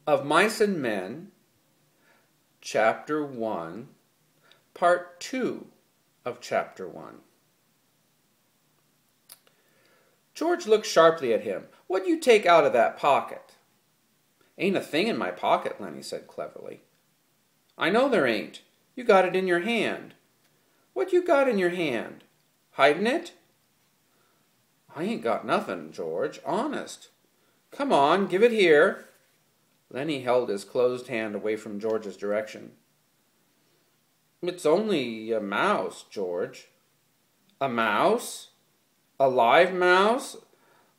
of Mice and Men, Chapter 1, Part 2 of Chapter 1. George looked sharply at him. "What'd you take out of that pocket?" "Ain't a thing in my pocket," Lenny said cleverly. "I know there ain't. You got it in your hand." "What you got in your hand? Hidin' it?" "I ain't got nothing, George, honest." "Come on, give it here." Lenny held his closed hand away from George's direction. "It's only a mouse, George." "A mouse? A live mouse?"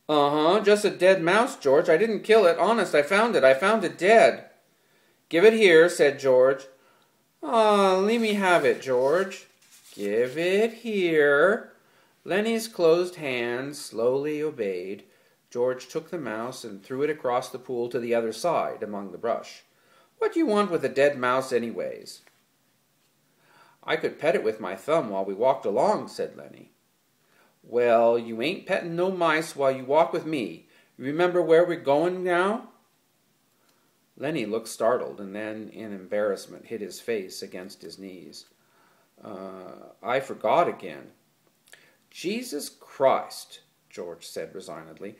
"Uh-huh, just a dead mouse, George. I didn't kill it. Honest, I found it. I found it dead." "Give it here," said George. "Aw, let me have it, George." "Give it here." Lenny's closed hand slowly obeyed. George took the mouse and threw it across the pool to the other side, among the brush. "What do you want with a dead mouse, anyways?" "I could pet it with my thumb while we walked along," said Lenny. "Well, you ain't petting no mice while you walk with me. You remember where we're going now?" Lenny looked startled, and then, in embarrassment, hid his face against his knees. I forgot again." "Jesus Christ," George said resignedly.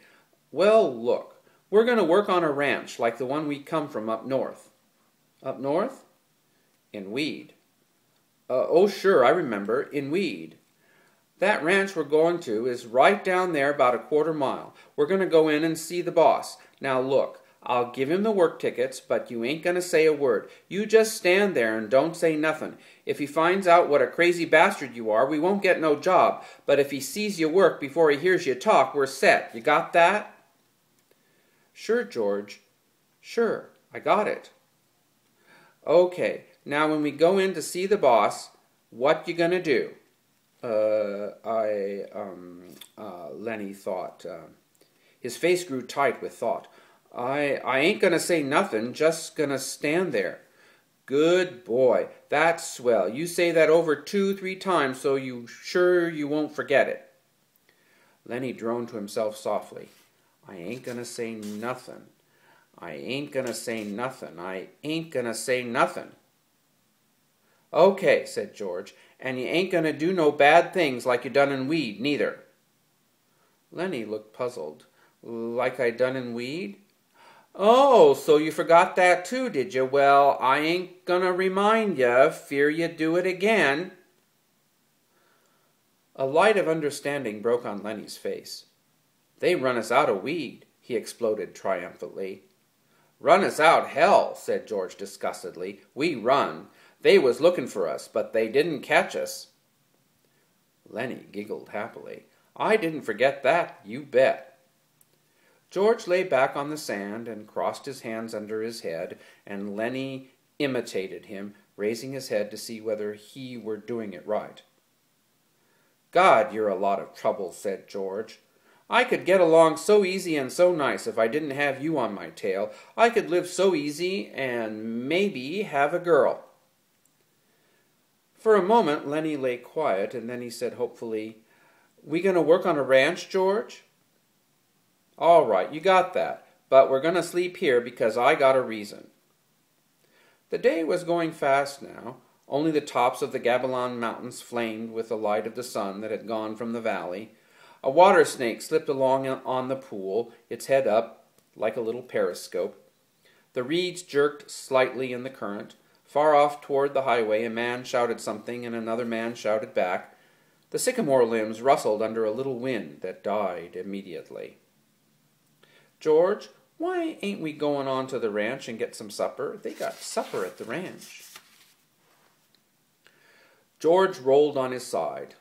"Well, look, we're going to work on a ranch like the one we come from up north." "Up north?" "In Weed." Oh, sure, I remember, in Weed. That ranch we're going to is right down there about a quarter mile. We're going to go in and see the boss. Now look, I'll give him the work tickets, but you ain't going to say a word. You just stand there and don't say nothing. If he finds out what a crazy bastard you are, we won't get no job. But if he sees you work before he hears you talk, we're set. You got that?" "Sure, George. Sure, I got it." "Okay, now when we go in to see the boss, what you gonna do?" Lenny thought. His face grew tight with thought. I ain't gonna say nothing, just gonna stand there." "Good boy. That's swell. You say that over 2-3 times so you won't forget it." Lenny droned to himself softly. "I ain't gonna say nothing. I ain't gonna say nothing. I ain't gonna say nothing." "Okay," said George, "and you ain't gonna do no bad things like you done in Weed, neither." Lenny looked puzzled. "Like I done in Weed?" "Oh, so you forgot that too, did you? Well, I ain't gonna remind you, fear you do it again." A light of understanding broke on Lenny's face. "They run us out of Weed," he exploded triumphantly. "Run us out, hell," said George disgustedly. "We run. They was looking for us, but they didn't catch us." Lenny giggled happily. "I didn't forget that, you bet." George lay back on the sand and crossed his hands under his head, and Lenny imitated him, raising his head to see whether he were doing it right. "God, you're a lot of trouble," said George. "I could get along so easy and so nice if I didn't have you on my tail. I could live so easy and maybe have a girl." For a moment Lenny lay quiet, and then he said hopefully, "We gonna work on a ranch, George?" "All right, you got that. But we're gonna sleep here because I got a reason." The day was going fast now. Only the tops of the Gabilan Mountains flamed with the light of the sun that had gone from the valley. A water snake slipped along on the pool, its head up like a little periscope. The reeds jerked slightly in the current. Far off toward the highway a man shouted something and another man shouted back. The sycamore limbs rustled under a little wind that died immediately. "George, why ain't we going on to the ranch and get some supper? They got supper at the ranch." George rolled on his side.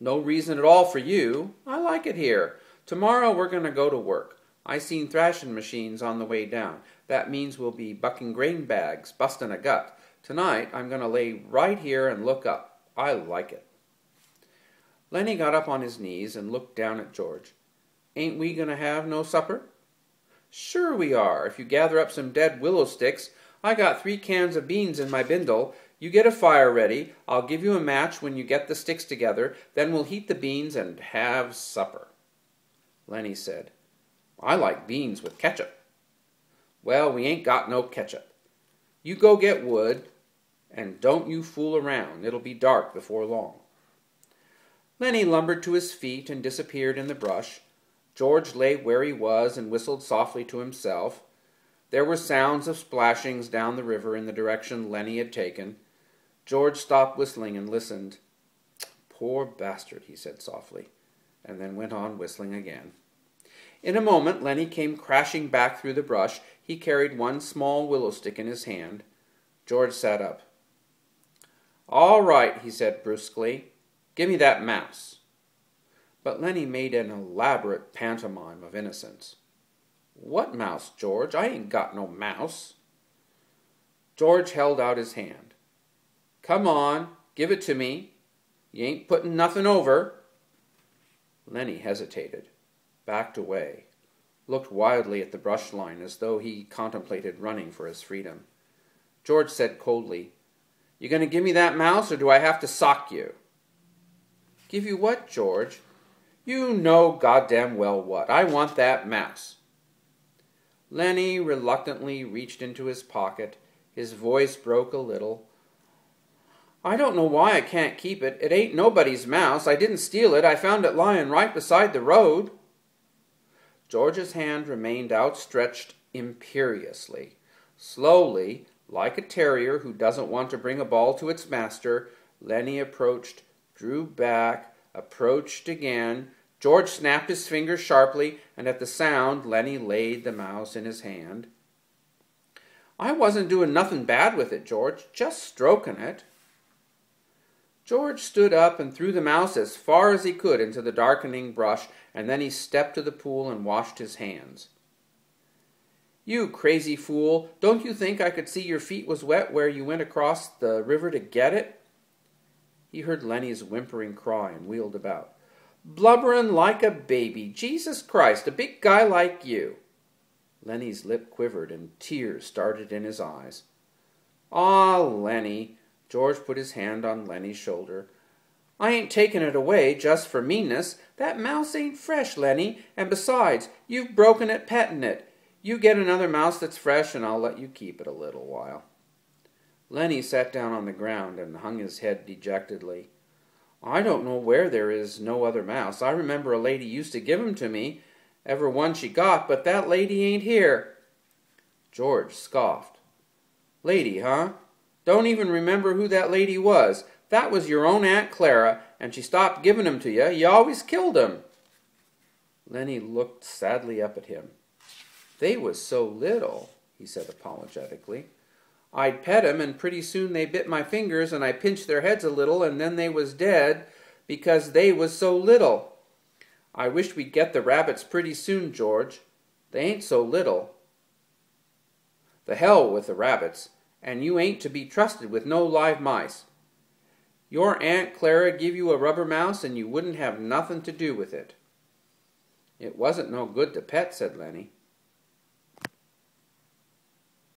"No reason at all for you. I like it here. Tomorrow we're going to go to work. I seen thrashing machines on the way down. That means we'll be bucking grain bags, busting a gut. Tonight I'm going to lay right here and look up. I like it." Lenny got up on his knees and looked down at George. "Ain't we going to have no supper?" "Sure we are, if you gather up some dead willow sticks. I got 3 cans of beans in my bindle. You get a fire ready. I'll give you a match when you get the sticks together. Then we'll heat the beans and have supper." Lenny said, "I like beans with ketchup." Well, we ain't got no ketchup. You go get wood, and don't you fool around. It'll be dark before long. Lenny lumbered to his feet and disappeared in the brush. George lay where he was and whistled softly to himself. There were sounds of splashings down the river in the direction Lenny had taken. George stopped whistling and listened. "Poor bastard," he said softly, and then went on whistling again. In a moment Lenny came crashing back through the brush. He carried one small willow stick in his hand. George sat up. "All right," he said brusquely. "Give me that mouse." But Lenny made an elaborate pantomime of innocence. "What mouse, George? I ain't got no mouse." George held out his hand. "Come on, give it to me. You ain't putting nothing over." Lenny hesitated, backed away, looked wildly at the brush line as though he contemplated running for his freedom. George said coldly, "You going to give me that mouse, or do I have to sock you?" "Give you what, George?" "You know goddamn well what. I want that mouse." Lenny reluctantly reached into his pocket. His voice broke a little. "I don't know why I can't keep it. It ain't nobody's mouse. I didn't steal it. I found it lying right beside the road." George's hand remained outstretched imperiously. Slowly, like a terrier who doesn't want to bring a ball to its master, Lenny approached, drew back, approached again. George snapped his fingers sharply, and at the sound, Lenny laid the mouse in his hand. "I wasn't doing nothing bad with it, George, just stroking it." George stood up and threw the mouse as far as he could into the darkening brush, and then he stepped to the pool and washed his hands. "You crazy fool, don't you think I could see your feet was wet where you went across the river to get it?" He heard Lenny's whimpering cry and wheeled about. "Blubbering like a baby. Jesus Christ, a big guy like you." Lenny's lip quivered and tears started in his eyes. "Aw, Lenny." George put his hand on Lenny's shoulder. "I ain't taking it away just for meanness. That mouse ain't fresh, Lenny, and besides, you've broken it petting it. You get another mouse that's fresh, and I'll let you keep it a little while." Lenny sat down on the ground and hung his head dejectedly. "I don't know where there is no other mouse. I remember a lady used to give 'em to me, ever one she got, but that lady ain't here." George scoffed. "Lady, huh? Don't even remember who that lady was. That was your own Aunt Clara, and she stopped giving 'em to you. You always killed 'em." Lenny looked sadly up at him. "They was so little," he said apologetically. "I'd pet 'em, and pretty soon they bit my fingers, and I pinched their heads a little, and then they was dead, because they was so little. I wish we'd get the rabbits pretty soon, George. They ain't so little." "The hell with the rabbits, and you ain't to be trusted with no live mice. Your Aunt Clara give you a rubber mouse, and you wouldn't have nothing to do with it." "It wasn't no good to pet," said Lenny.